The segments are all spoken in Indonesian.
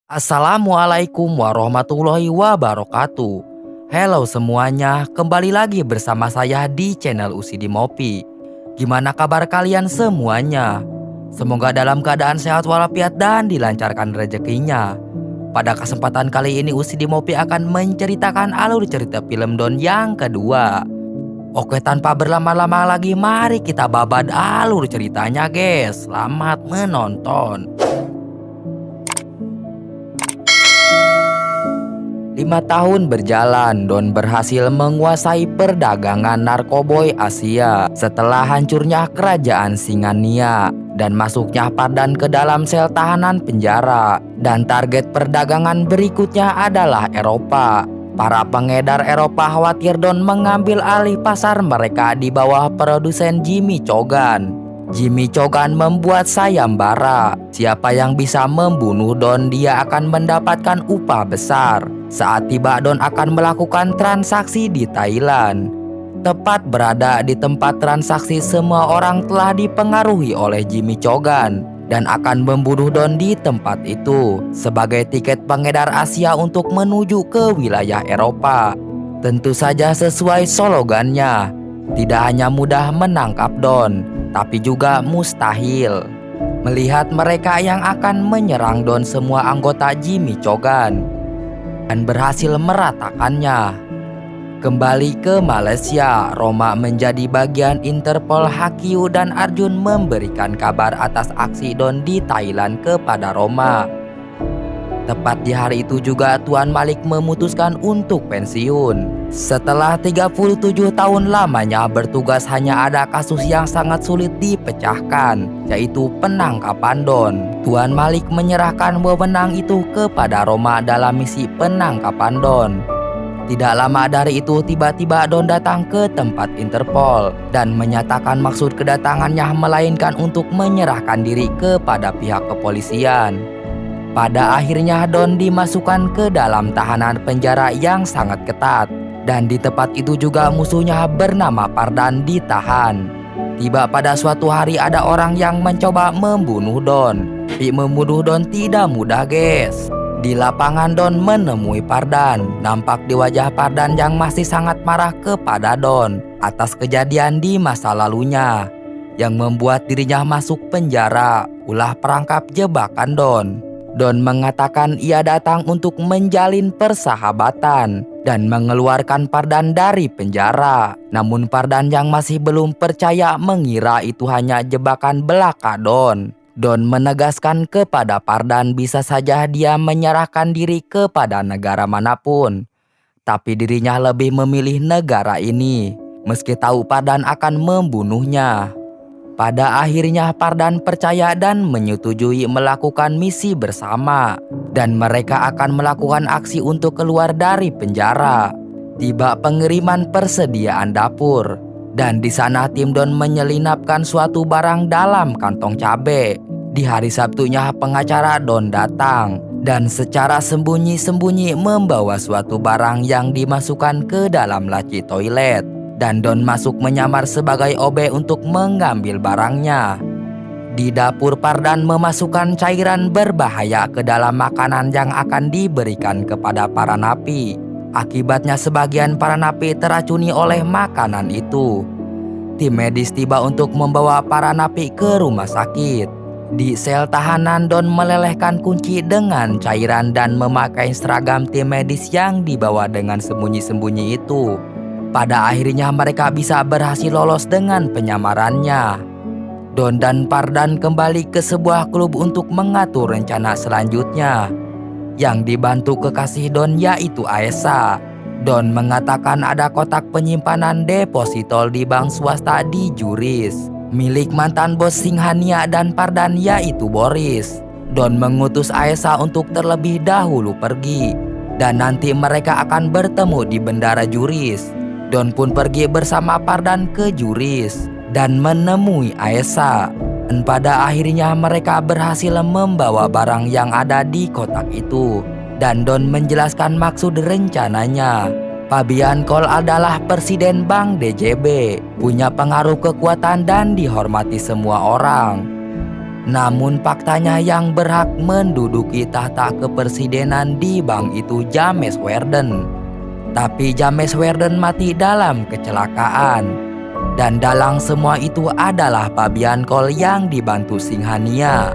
Assalamualaikum warahmatullahi wabarakatuh. Halo semuanya, kembali lagi bersama saya di channel UCD Mopi. Gimana kabar kalian semuanya? Semoga dalam keadaan sehat walafiat dan dilancarkan rezekinya. Pada kesempatan kali ini UCD Mopi akan menceritakan alur cerita film Don yang kedua. Oke, tanpa berlama-lama lagi, mari kita babat alur ceritanya guys. Selamat menonton. 5 tahun berjalan, Don berhasil menguasai perdagangan narkoboy Asia setelah hancurnya kerajaan Singania dan masuknya Pardan ke dalam sel tahanan penjara. Dan target perdagangan berikutnya adalah Eropa. Para pengedar Eropa khawatir Don mengambil alih pasar mereka di bawah produsen Jimmy Chogan. Jimmy Chogan membuat sayembara. Siapa yang bisa membunuh Don, dia akan mendapatkan upah besar. Saat tiba, Don akan melakukan transaksi di Thailand. Tepat berada di tempat transaksi, semua orang telah dipengaruhi oleh Jimmy Chogan dan akan membunuh Don di tempat itu sebagai tiket pengedar Asia untuk menuju ke wilayah Eropa. Tentu saja sesuai slogannya, tidak hanya mudah menangkap Don, tapi juga mustahil. Melihat mereka yang akan menyerang Don, semua anggota Jimmy Chogan dan berhasil meratakannya. Kembali ke Malaysia, Roma menjadi bagian Interpol. Hakyu dan Arjun memberikan kabar atas aksi Don di Thailand kepada Roma. Tepat di hari itu juga Tuan Malik memutuskan untuk pensiun. Setelah 37 tahun lamanya bertugas, hanya ada kasus yang sangat sulit dipecahkan, yaitu penangkapan Don. Tuan Malik menyerahkan wewenang itu kepada Roma dalam misi penangkapan Don. Tidak lama dari itu, tiba-tiba Don datang ke tempat Interpol dan menyatakan maksud kedatangannya melainkan untuk menyerahkan diri kepada pihak kepolisian. Pada akhirnya Don dimasukkan ke dalam tahanan penjara yang sangat ketat, dan di tempat itu juga musuhnya bernama Pardan ditahan. Tiba pada suatu hari ada orang yang mencoba membunuh Don. Tapi membunuh Don tidak mudah guys. Di lapangan Don menemui Pardan. Nampak di wajah Pardan yang masih sangat marah kepada Don atas kejadian di masa lalunya yang membuat dirinya masuk penjara. Ulah perangkap jebakan Don. Don mengatakan ia datang untuk menjalin persahabatan dan mengeluarkan Pardan dari penjara. Namun Pardan yang masih belum percaya mengira itu hanya jebakan belaka Don. Don menegaskan kepada Pardan bisa saja dia menyerahkan diri kepada negara manapun, tapi dirinya lebih memilih negara ini meski tahu Pardan akan membunuhnya. Pada akhirnya Pardan percaya dan menyetujui melakukan misi bersama, dan mereka akan melakukan aksi untuk keluar dari penjara. Tiba pengiriman persediaan dapur, dan di sana tim Don menyelinapkan suatu barang dalam kantong cabai. Di hari Sabtunya pengacara Don datang dan secara sembunyi-sembunyi membawa suatu barang yang dimasukkan ke dalam laci toilet. Dan Don masuk menyamar sebagai OB untuk mengambil barangnya. Di dapur Pardan memasukkan cairan berbahaya ke dalam makanan yang akan diberikan kepada para napi. Akibatnya sebagian para napi teracuni oleh makanan itu. Tim medis tiba untuk membawa para napi ke rumah sakit. Di sel tahanan Don melelehkan kunci dengan cairan dan memakai seragam tim medis yang dibawa dengan sembunyi-sembunyi itu. Pada akhirnya mereka bisa berhasil lolos dengan penyamarannya. Don dan Pardan kembali ke sebuah klub untuk mengatur rencana selanjutnya yang dibantu kekasih Don, yaitu Aesa. Don mengatakan ada kotak penyimpanan depositol di bank swasta di Juris milik mantan bos Singhania dan Pardan, yaitu Boris. Don mengutus Aesa untuk terlebih dahulu pergi dan nanti mereka akan bertemu di Bendara Juris. Don pun pergi bersama Pardan ke Juris dan menemui Aesa. Dan pada akhirnya mereka berhasil membawa barang yang ada di kotak itu. Dan Don menjelaskan maksud rencananya. Fabian Cole adalah presiden Bank DJB, punya pengaruh kekuatan dan dihormati semua orang. Namun faktanya yang berhak menduduki tahta kepresidenan di bank itu James Warden. Tapi James Warden mati dalam kecelakaan. Dan dalang semua itu adalah Fabian Cole yang dibantu Singhania.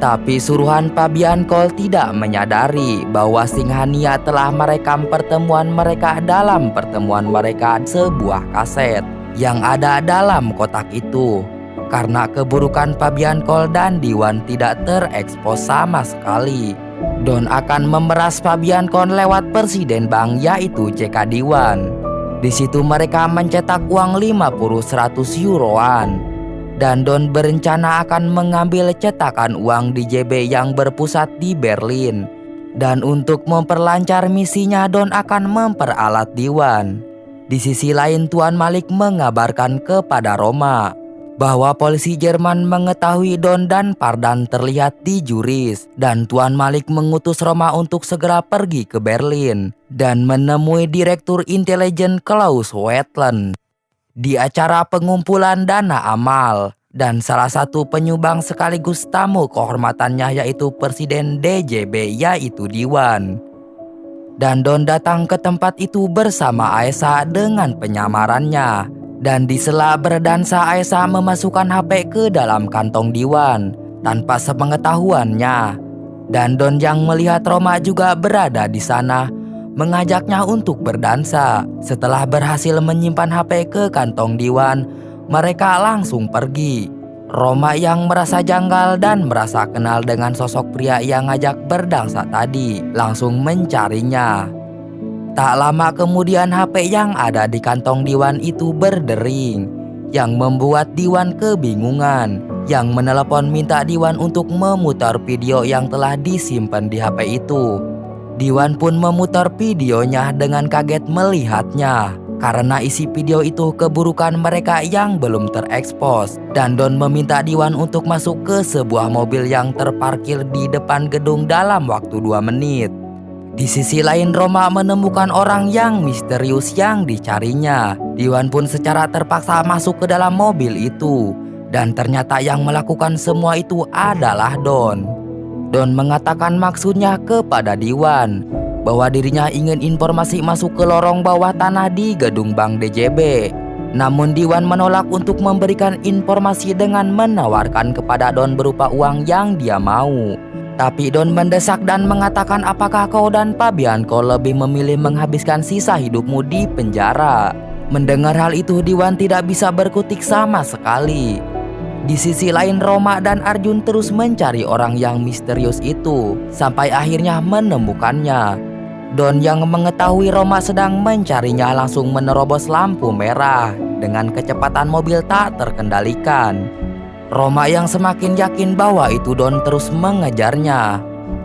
Tapi suruhan Fabian Cole tidak menyadari bahwa Singhania telah merekam pertemuan mereka dalam pertemuan mereka sebuah kaset yang ada dalam kotak itu. Karena keburukan Fabian Cole dan Diwan tidak terekspos sama sekali, Don akan memeras Fabian Cole lewat presiden bank yaitu JK Diwan. Di situ mereka mencetak uang 50-100 euroan. Dan Don berencana akan mengambil cetakan uang di JB yang berpusat di Berlin. Dan untuk memperlancar misinya, Don akan memperalat Diwan. Di sisi lain, Tuan Malik mengabarkan kepada Roma bahwa polisi Jerman mengetahui Don dan Pardan terlihat di Juris. Dan Tuan Malik mengutus Roma untuk segera pergi ke Berlin dan menemui Direktur Intelijen Klaus Wetland di acara pengumpulan dana amal, dan salah satu penyumbang sekaligus tamu kehormatannya yaitu Presiden DJB yaitu Diwan. Dan Don datang ke tempat itu bersama Aesa dengan penyamarannya, dan di sela berdansa Aesa memasukkan HP ke dalam kantong Diwan tanpa sepengetahuannya. Dan Don yang melihat Roma juga berada di sana mengajaknya untuk berdansa. Setelah berhasil menyimpan HP ke kantong Diwan, mereka langsung pergi. Roma yang merasa janggal dan merasa kenal dengan sosok pria yang ngajak berdansa tadi langsung mencarinya. Tak lama kemudian HP yang ada di kantong Diwan itu berdering, yang membuat Diwan kebingungan, yang menelepon minta Diwan untuk memutar video yang telah disimpan di HP itu. Diwan pun memutar videonya dengan kaget melihatnya, karena isi video itu keburukan mereka yang belum terekspos. Dan Don meminta Diwan untuk masuk ke sebuah mobil yang terparkir di depan gedung dalam waktu 2 menit. Di sisi lain, Roma menemukan orang yang misterius yang dicarinya. Diwan pun secara terpaksa masuk ke dalam mobil itu, dan ternyata yang melakukan semua itu adalah Don. Don mengatakan maksudnya kepada Diwan bahwa dirinya ingin informasi masuk ke lorong bawah tanah di gedung bank DJB. Namun Diwan menolak untuk memberikan informasi dengan menawarkan kepada Don berupa uang yang dia mau. Tapi Don mendesak dan mengatakan, apakah kau dan Fabian Cole lebih memilih menghabiskan sisa hidupmu di penjara? Mendengar hal itu, Diwan tidak bisa berkutik sama sekali. Di sisi lain, Roma dan Arjun terus mencari orang yang misterius itu sampai akhirnya menemukannya. Don yang mengetahui Roma sedang mencarinya langsung menerobos lampu merah dengan kecepatan mobil tak terkendalikan. Roma yang semakin yakin bahwa itu Don terus mengejarnya.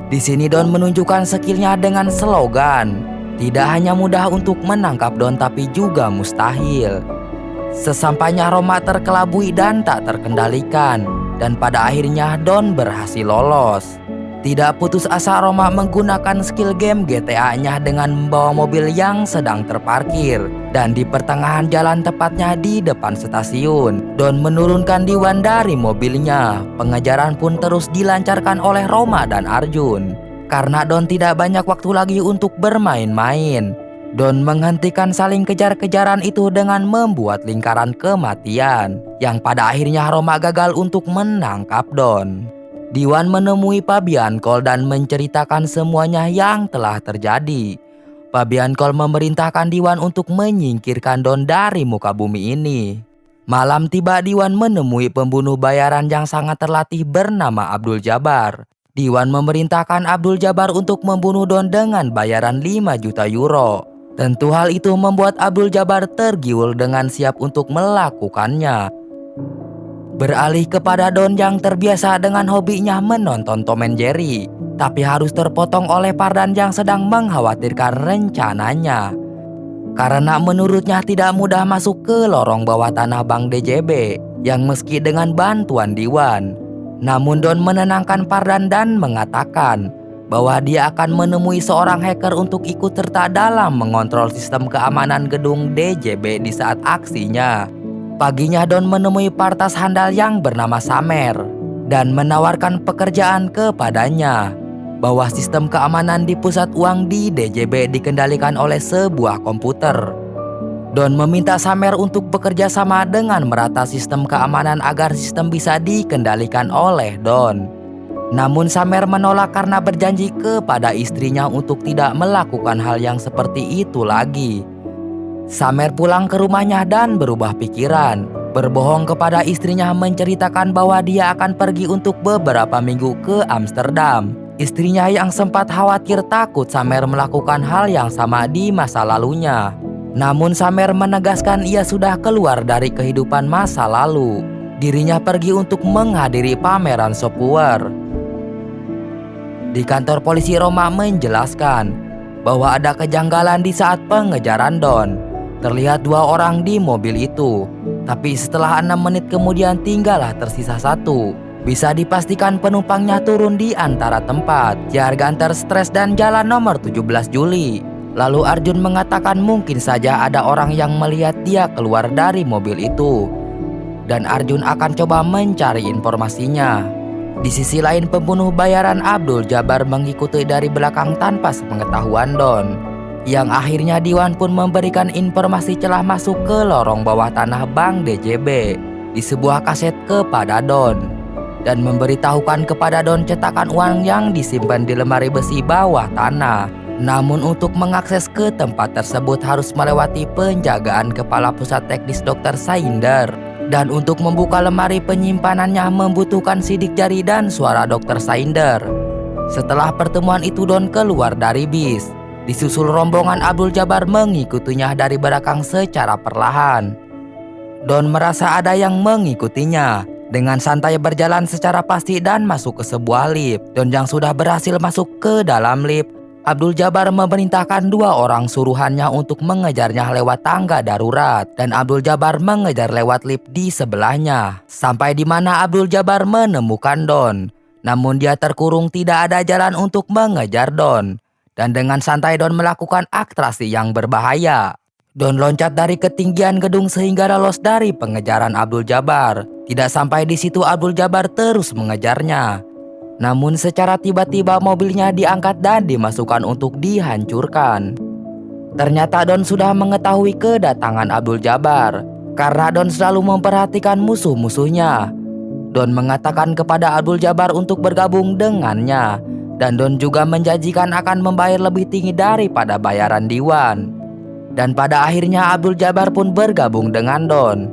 Di sini Don menunjukkan skillnya dengan slogan, tidak hanya mudah untuk menangkap Don tapi juga mustahil. Sesampainya Roma terkelabui dan tak terkendalikan, dan pada akhirnya Don berhasil lolos. Tidak putus asa, Roma menggunakan skill game GTA-nya dengan membawa mobil yang sedang terparkir, dan di pertengahan jalan tepatnya di depan stasiun, Don menurunkan Diwan dari mobilnya. Pengejaran pun terus dilancarkan oleh Roma dan Arjun. Karena Don tidak banyak waktu lagi untuk bermain-main, Don menghentikan saling kejar-kejaran itu dengan membuat lingkaran kematian, yang pada akhirnya Roma gagal untuk menangkap Don. Diwan menemui Fabian Cole dan menceritakan semuanya yang telah terjadi. Fabian Cole memerintahkan Diwan untuk menyingkirkan Don dari muka bumi ini. Malam tiba, Diwan menemui pembunuh bayaran yang sangat terlatih bernama Abdul Jabbar. Diwan memerintahkan Abdul Jabbar untuk membunuh Don dengan bayaran 5 juta euro. Tentu hal itu membuat Abdul Jabbar tergiur dengan siap untuk melakukannya. Beralih kepada Don yang terbiasa dengan hobinya menonton Tom and Jerry, tapi harus terpotong oleh Pardan yang sedang mengkhawatirkan rencananya. Karena menurutnya tidak mudah masuk ke lorong bawah tanah Bank DJB yang meski dengan bantuan Diwan. Namun Don menenangkan Pardan dan mengatakan bahwa dia akan menemui seorang hacker untuk ikut serta dalam mengontrol sistem keamanan gedung DJB di saat aksinya. Paginya Don menemui partas handal yang bernama Samer. dan menawarkan pekerjaan kepadanya. Bahwa sistem keamanan di pusat uang di DJB dikendalikan oleh sebuah komputer. Don meminta Samer untuk bekerja sama dengan merata sistem keamanan agar sistem bisa dikendalikan oleh Don. Namun Samer menolak karena berjanji kepada istrinya untuk tidak melakukan hal yang seperti itu lagi. Samer pulang ke rumahnya dan berubah pikiran, berbohong kepada istrinya menceritakan bahwa dia akan pergi untuk beberapa minggu ke Amsterdam. Istrinya yang sempat khawatir takut Samer melakukan hal yang sama di masa lalunya. Namun Samer menegaskan ia sudah keluar dari kehidupan masa lalu. Dirinya pergi untuk menghadiri pameran software. Di kantor polisi Roma menjelaskan bahwa ada kejanggalan di saat pengejaran Don. Terlihat 2 orang di mobil itu, tapi setelah 6 menit kemudian tinggallah tersisa 1. Bisa dipastikan penumpangnya turun di antara tempat. Jarganter stres dan jalan nomor 17 Juli. Lalu Arjun mengatakan mungkin saja ada orang yang melihat dia keluar dari mobil itu. Dan Arjun akan coba mencari informasinya. Di sisi lain pembunuh bayaran Abdul Jabbar mengikuti dari belakang tanpa sepengetahuan Don. Yang akhirnya Diwan pun memberikan informasi celah masuk ke lorong bawah tanah Bank DJB di sebuah kaset kepada Don. Dan memberitahukan kepada Don cetakan uang yang disimpan di lemari besi bawah tanah. Namun untuk mengakses ke tempat tersebut harus melewati penjagaan kepala pusat teknis Dr. Sainder. Dan untuk membuka lemari penyimpanannya membutuhkan sidik jari dan suara Dr. Sainder. Setelah pertemuan itu Don keluar dari bis. Disusul rombongan Abdul Jabbar mengikutinya dari belakang secara perlahan. Don merasa ada yang mengikutinya. Dengan santai berjalan secara pasti dan masuk ke sebuah lift. Don yang sudah berhasil masuk ke dalam lift, Abdul Jabbar memerintahkan 2 orang suruhannya untuk mengejarnya lewat tangga darurat. Dan Abdul Jabbar mengejar lewat lift di sebelahnya. Sampai di mana Abdul Jabbar menemukan Don. Namun dia terkurung, tidak ada jalan untuk mengejar Don. Dan dengan santai Don melakukan atraksi yang berbahaya. Don loncat dari ketinggian gedung sehingga lolos dari pengejaran Abdul Jabbar. Tidak sampai di situ Abdul Jabbar terus mengejarnya. Namun secara tiba-tiba mobilnya diangkat dan dimasukkan untuk dihancurkan. Ternyata Don sudah mengetahui kedatangan Abdul Jabbar. Karena Don selalu memperhatikan musuh-musuhnya. Don mengatakan kepada Abdul Jabbar untuk bergabung dengannya. Dan Don juga menjanjikan akan membayar lebih tinggi daripada bayaran Diwan. Dan pada akhirnya Abdul Jabbar pun bergabung dengan Don.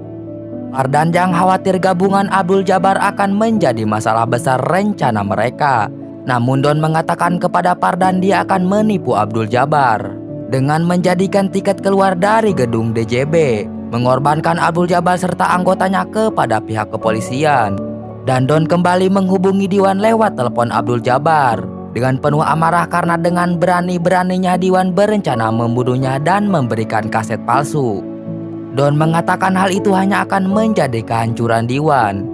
Pardan yang khawatir gabungan Abdul Jabbar akan menjadi masalah besar rencana mereka. Namun Don mengatakan kepada Pardan dia akan menipu Abdul Jabbar dengan menjadikan tiket keluar dari gedung DJB, mengorbankan Abdul Jabbar serta anggotanya kepada pihak kepolisian. Dan Don kembali menghubungi Diwan lewat telepon Abdul Jabbar. Dengan penuh amarah karena dengan berani-beraninya Diwan berencana membunuhnya dan memberikan kaset palsu. Don mengatakan hal itu hanya akan menjadi kehancuran Diwan.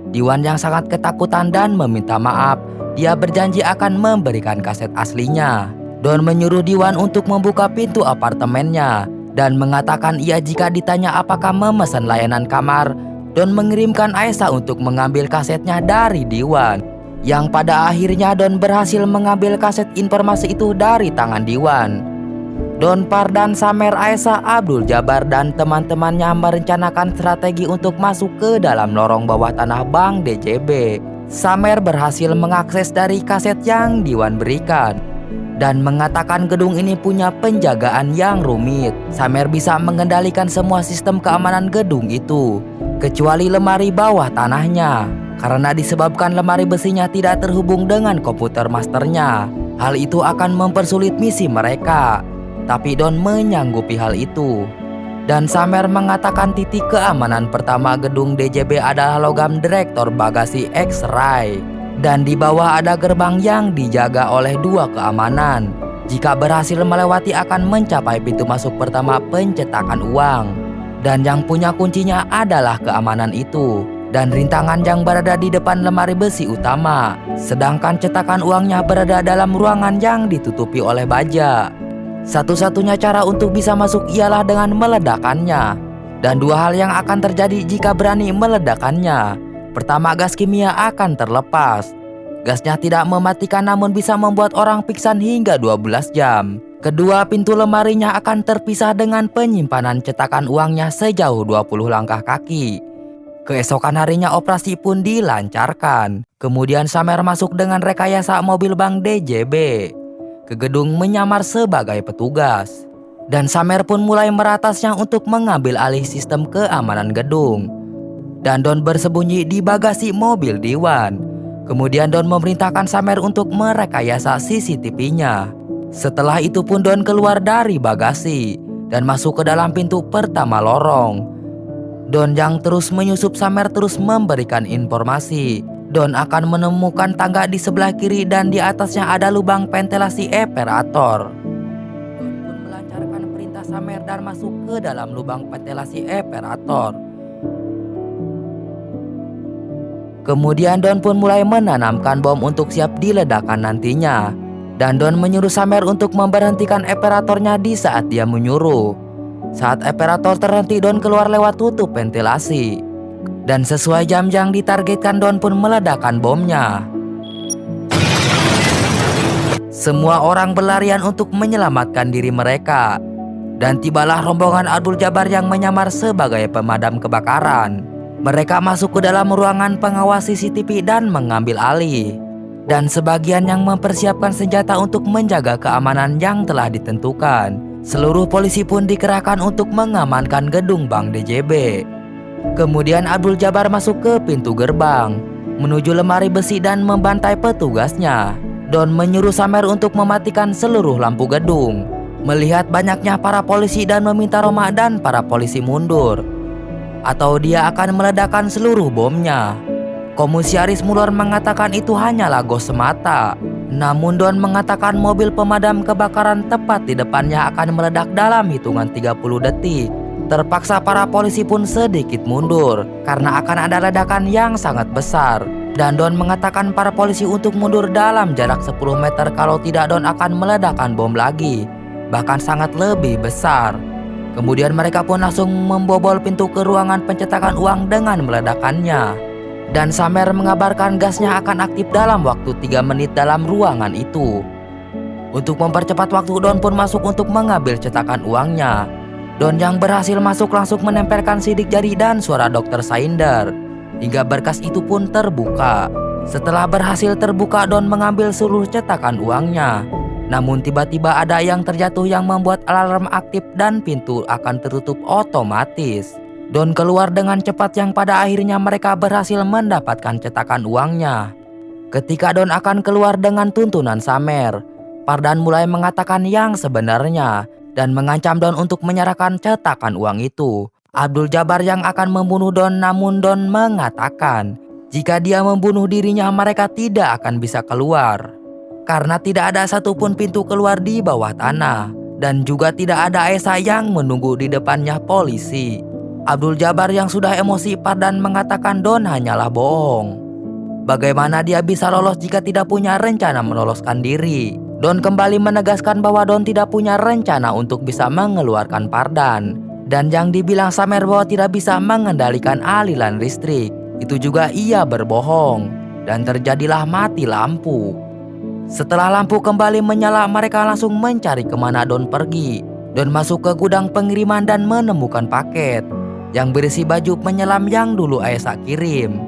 Diwan yang sangat ketakutan dan meminta maaf, dia berjanji akan memberikan kaset aslinya. Don menyuruh Diwan untuk membuka pintu apartemennya dan mengatakan ia jika ditanya apakah memesan layanan kamar, Don mengirimkan Aisyah untuk mengambil kasetnya dari Diwan. Yang pada akhirnya Don berhasil mengambil kaset informasi itu dari tangan Diwan. Don, Pardan, Samer, Aisyah, Abdul Jabbar dan teman-temannya merencanakan strategi untuk masuk ke dalam lorong bawah tanah Bank DJB. Samer berhasil mengakses dari kaset yang Diwan berikan dan mengatakan gedung ini punya penjagaan yang rumit. Samer bisa mengendalikan semua sistem keamanan gedung itu, kecuali lemari bawah tanahnya. Karena disebabkan lemari besinya tidak terhubung dengan komputer masternya. Hal itu akan mempersulit misi mereka. Tapi Don menyanggupi hal itu. Dan Samer mengatakan titik keamanan pertama gedung DJB adalah logam direktor bagasi X-Ray. Dan di bawah ada gerbang yang dijaga oleh 2 keamanan. Jika berhasil melewati akan mencapai pintu masuk pertama pencetakan uang. Dan yang punya kuncinya adalah keamanan itu. Dan rintangan yang berada di depan lemari besi utama. Sedangkan cetakan uangnya berada dalam ruangan yang ditutupi oleh baja. Satu-satunya cara untuk bisa masuk ialah dengan meledakannya. Dan 2 hal yang akan terjadi jika berani meledakannya. Pertama, gas kimia akan terlepas. Gasnya tidak mematikan namun bisa membuat orang pingsan hingga 12 jam. Kedua, pintu lemarinya akan terpisah dengan penyimpanan cetakan uangnya sejauh 20 langkah kaki. Keesokan harinya operasi pun dilancarkan. Kemudian Samer masuk dengan rekayasa mobil bank DJB ke gedung menyamar sebagai petugas. Dan Samer pun mulai meratasnya untuk mengambil alih sistem keamanan gedung. Dan Don bersembunyi di bagasi mobil Dewan. Kemudian Don memerintahkan Samer untuk merekayasa CCTV-nya. Setelah itu pun Don keluar dari bagasi dan masuk ke dalam pintu pertama lorong. Don yang terus menyusup Samer terus memberikan informasi. Don akan menemukan tangga di sebelah kiri dan di atasnya ada lubang ventilasi eperator. Don pun melancarkan perintah Samer dan masuk ke dalam lubang ventilasi eperator. Kemudian Don pun mulai menanamkan bom untuk siap diledakkan nantinya. Dan Don menyuruh Samer untuk memberhentikan operatornya di saat dia menyuruh. Saat operator terhenti, Don keluar lewat tutup ventilasi. Dan sesuai jam yang ditargetkan, Don pun meledakkan bomnya. Semua orang berlarian untuk menyelamatkan diri mereka. Dan tibalah rombongan Abdul Jabbar yang menyamar sebagai pemadam kebakaran. Mereka masuk ke dalam ruangan pengawas CCTV dan mengambil alih. Dan sebagian yang mempersiapkan senjata untuk menjaga keamanan yang telah ditentukan. Seluruh polisi pun dikerahkan untuk mengamankan gedung bank DJB. Kemudian Abdul Jabbar masuk ke pintu gerbang, menuju lemari besi dan membantai petugasnya. Don menyuruh Samer untuk mematikan seluruh lampu gedung. Melihat banyaknya para polisi dan meminta Roma dan para polisi mundur, atau dia akan meledakkan seluruh bomnya. Komisaris Muller mengatakan itu hanyalah gos semata. Namun Don mengatakan mobil pemadam kebakaran tepat di depannya akan meledak dalam hitungan 30 detik. Terpaksa para polisi pun sedikit mundur karena akan ada ledakan yang sangat besar. Dan Don mengatakan para polisi untuk mundur dalam jarak 10 meter, kalau tidak Don akan meledakkan bom lagi, bahkan sangat lebih besar. Kemudian mereka pun langsung membobol pintu ke ruangan pencetakan uang dengan meledakkannya. Dan Samer mengabarkan gasnya akan aktif dalam waktu 3 menit dalam ruangan itu. Untuk mempercepat waktu, Don pun masuk untuk mengambil cetakan uangnya. Don yang berhasil masuk langsung menempelkan sidik jari dan suara Dr. Sainder, hingga berkas itu pun terbuka. Setelah berhasil terbuka, Don mengambil seluruh cetakan uangnya. Namun tiba-tiba ada yang terjatuh yang membuat alarm aktif dan pintu akan tertutup otomatis. Don keluar dengan cepat yang pada akhirnya mereka berhasil mendapatkan cetakan uangnya. Ketika Don akan keluar dengan tuntunan Samer, Pardan mulai mengatakan yang sebenarnya dan mengancam Don untuk menyerahkan cetakan uang itu. Abdul Jabbar yang akan membunuh Don, namun Don mengatakan jika dia membunuh dirinya mereka tidak akan bisa keluar. Karena tidak ada satupun pintu keluar di bawah tanah. Dan juga tidak ada Esa yang menunggu di depannya polisi. Abdul Jabbar yang sudah emosi Pardan mengatakan Don hanyalah bohong. Bagaimana dia bisa lolos jika tidak punya rencana meloloskan diri? Don kembali menegaskan bahwa Don tidak punya rencana untuk bisa mengeluarkan Pardan. Dan yang dibilang Samer bahwa tidak bisa mengendalikan aliran listrik, itu juga ia berbohong. Dan terjadilah mati lampu. Setelah lampu kembali menyala, mereka langsung mencari kemana Don pergi. Don masuk ke gudang pengiriman dan menemukan paket yang berisi baju penyelam yang dulu Aisyah kirim.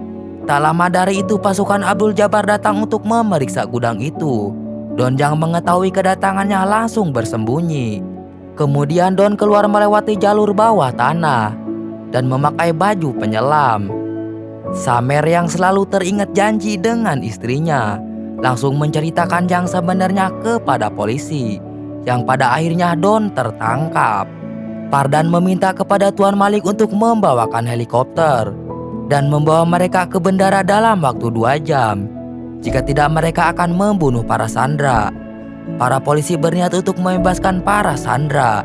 Tak lama dari itu pasukan Abdul Jabbar datang untuk memeriksa gudang itu. Don yang mengetahui kedatangannya langsung bersembunyi. Kemudian Don keluar melewati jalur bawah tanah dan memakai baju penyelam. Samer yang selalu teringat janji dengan istrinya langsung menceritakan yang sebenarnya kepada polisi, yang pada akhirnya Don tertangkap. Pardan meminta kepada Tuan Malik untuk membawakan helikopter dan membawa mereka ke bandara dalam waktu 2 jam. Jika tidak mereka akan membunuh para sandera. Para polisi berniat untuk membebaskan para sandera,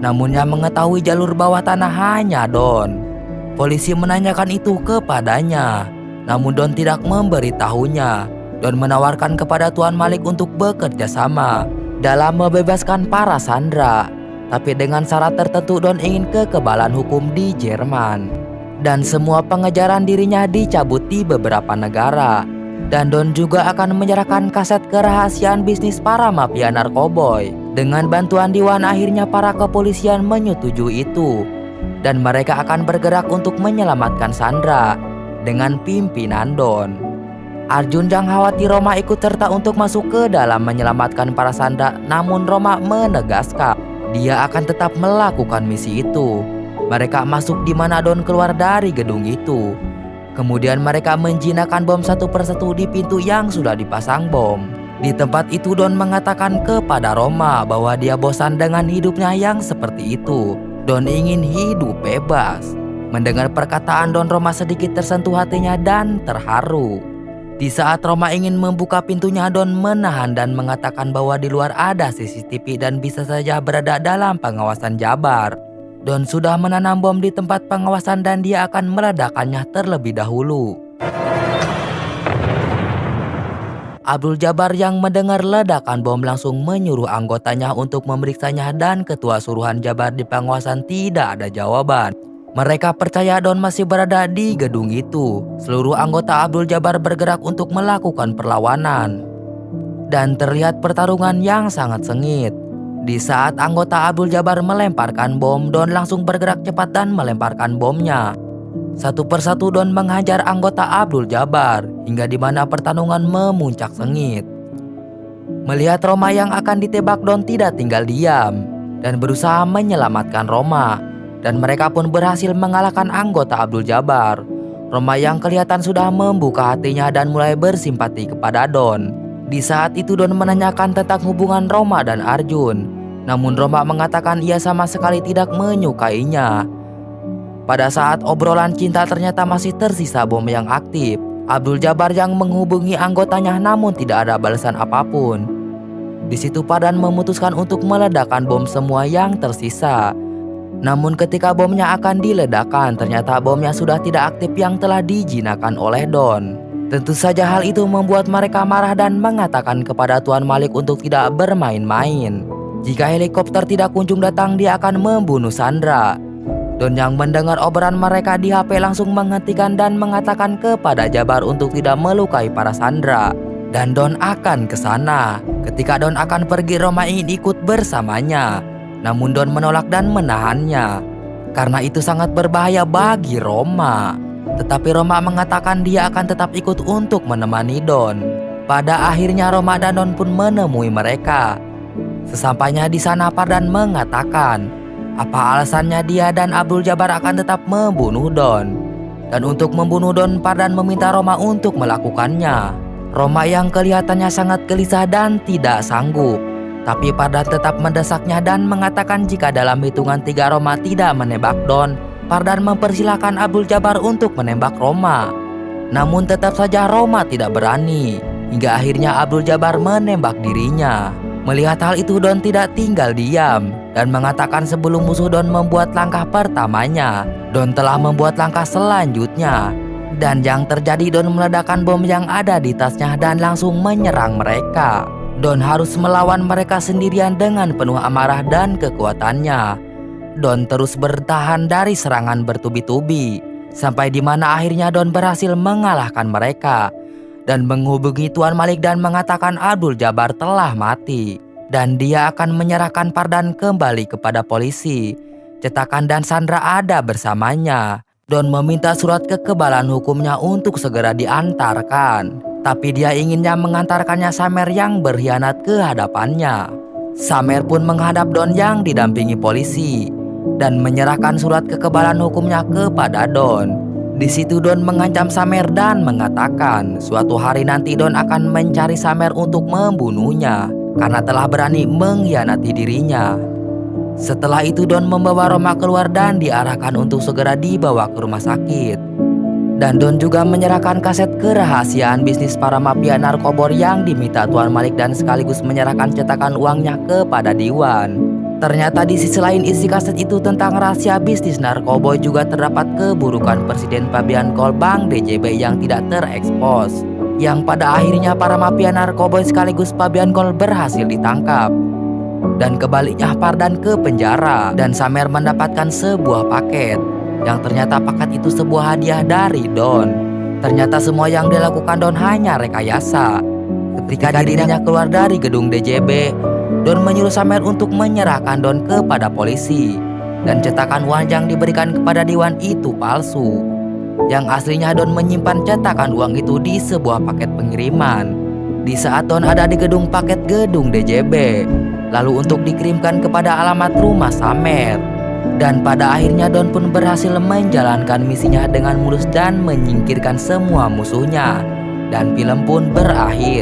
namun yang mengetahui jalur bawah tanah hanya Don. Polisi menanyakan itu kepadanya, namun Don tidak memberitahunya. Don menawarkan kepada Tuan Malik untuk bekerja sama dalam membebaskan para sandera. Tapi dengan syarat tertentu Don ingin kekebalan hukum di Jerman. Dan semua pengejaran dirinya dicabut di beberapa negara. Dan Don juga akan menyerahkan kaset kerahasiaan bisnis para mafia narkoboy. Dengan bantuan Diwan, akhirnya para kepolisian menyetujui itu. Dan mereka akan bergerak untuk menyelamatkan Sandra dengan pimpinan Don. Arjun yang khawatir Roma ikut serta untuk masuk ke dalam menyelamatkan para Sandra, namun Roma menegaskan dia akan tetap melakukan misi itu. Mereka masuk di mana Don keluar dari gedung itu. Kemudian mereka menjinakkan bom satu persatu di pintu yang sudah dipasang bom. Di tempat itu Don mengatakan kepada Roma bahwa dia bosan dengan hidupnya yang seperti itu. Don ingin hidup bebas. Mendengar perkataan Don, Roma sedikit tersentuh hatinya dan terharu. Di saat Roma ingin membuka pintunya, Don menahan dan mengatakan bahwa di luar ada CCTV dan bisa saja berada dalam pengawasan Jabar. Don sudah menanam bom di tempat pengawasan dan dia akan meledakkannya terlebih dahulu. Abdul Jabbar yang mendengar ledakan bom langsung menyuruh anggotanya untuk memeriksanya dan ketua suruhan Jabar di pengawasan tidak ada jawaban. Mereka percaya Don masih berada di gedung itu. Seluruh anggota Abdul Jabbar bergerak untuk melakukan perlawanan. Dan terlihat pertarungan yang sangat sengit. Di saat anggota Abdul Jabbar melemparkan bom, Don langsung bergerak cepat dan melemparkan bomnya. Satu persatu Don menghajar anggota Abdul Jabbar hingga di mana pertarungan memuncak sengit. Melihat Roma yang akan ditembak, Don tidak tinggal diam dan berusaha menyelamatkan Roma. Dan mereka pun berhasil mengalahkan anggota Abdul Jabbar. Roma yang kelihatan sudah membuka hatinya dan mulai bersimpati kepada Don. Di saat itu Don menanyakan tentang hubungan Roma dan Arjun. Namun Roma mengatakan ia sama sekali tidak menyukainya. Pada saat obrolan cinta ternyata masih tersisa bom yang aktif. Abdul Jabbar yang menghubungi anggotanya namun tidak ada balasan apapun. Di situ Pardan memutuskan untuk meledakkan bom semua yang tersisa. Namun ketika bomnya akan diledakkan, ternyata bomnya sudah tidak aktif yang telah dijinakkan oleh Don. Tentu saja hal itu membuat mereka marah dan mengatakan kepada Tuan Malik untuk tidak bermain-main. Jika helikopter tidak kunjung datang, dia akan membunuh Sandra. Don yang mendengar obrolan mereka di HP langsung menghentikan dan mengatakan kepada Jabbar untuk tidak melukai para Sandra. Dan Don akan ke sana. Ketika Don akan pergi, Roma ingin ikut bersamanya. Namun Don menolak dan menahannya. Karena itu sangat berbahaya bagi Roma. Tetapi Roma mengatakan dia akan tetap ikut untuk menemani Don. Pada akhirnya Roma dan Don pun menemui mereka. Sesampainya di sana Pardan mengatakan apa alasannya dia dan Abdul Jabbar akan tetap membunuh Don. Dan untuk membunuh Don, Pardan meminta Roma untuk melakukannya. Roma yang kelihatannya sangat gelisah dan tidak sanggup. Tapi Pardan tetap mendesaknya dan mengatakan jika dalam hitungan 3 Roma tidak menembak Don, Pardan mempersilahkan Abdul Jabbar untuk menembak Roma. Namun tetap saja Roma tidak berani. Hingga akhirnya Abdul Jabbar menembak dirinya. Melihat hal itu Don tidak tinggal diam dan mengatakan sebelum musuh Don membuat langkah pertamanya, Don telah membuat langkah selanjutnya. Dan yang terjadi Don meledakkan bom yang ada di tasnya dan langsung menyerang mereka. Don harus melawan mereka sendirian dengan penuh amarah dan kekuatannya. Don terus bertahan dari serangan bertubi-tubi sampai di mana akhirnya Don berhasil mengalahkan mereka dan menghubungi Tuan Malik dan mengatakan Abdul Jabbar telah mati dan dia akan menyerahkan Pardan kembali kepada polisi. Cetakan dan Sandra ada bersamanya. Don meminta surat kekebalan hukumnya untuk segera diantarkan, tapi dia inginnya mengantarkannya Samer yang berkhianat ke hadapannya. Samer pun menghadap Don yang didampingi polisi dan menyerahkan surat kekebalan hukumnya kepada Don. Di situ Don mengancam Samer dan mengatakan suatu hari nanti Don akan mencari Samer untuk membunuhnya karena telah berani mengkhianati dirinya. Setelah itu Don membawa Roma keluar dan diarahkan untuk segera dibawa ke rumah sakit. Dan Don juga menyerahkan kaset kerahasiaan bisnis para mafia narkobor yang diminta Tuan Malik dan sekaligus menyerahkan cetakan uangnya kepada Diwan. Ternyata di sisi lain isi kaset itu tentang rahasia bisnis narkoboy juga terdapat keburukan Presiden Fabian Kol Bank DJB yang tidak terekspos. Yang pada akhirnya para mafia narkoboy sekaligus Fabian Kol berhasil ditangkap. Dan kebaliknya Pardan ke penjara dan Samer mendapatkan sebuah paket. yang ternyata paket itu sebuah hadiah dari Don. Ternyata semua yang dilakukan Don hanya rekayasa. Ketika dirinya keluar dari gedung DJB, Don menyuruh Samer untuk menyerahkan Don kepada polisi. Dan cetakan uang yang diberikan kepada Dewan itu palsu. Yang aslinya Don menyimpan cetakan uang itu di sebuah paket pengiriman. Di saat Don ada di gedung paket gedung DJB, lalu untuk dikirimkan kepada alamat rumah Samer. Dan pada akhirnya Don pun berhasil menjalankan misinya dengan mulus dan menyingkirkan semua musuhnya. Dan film pun berakhir.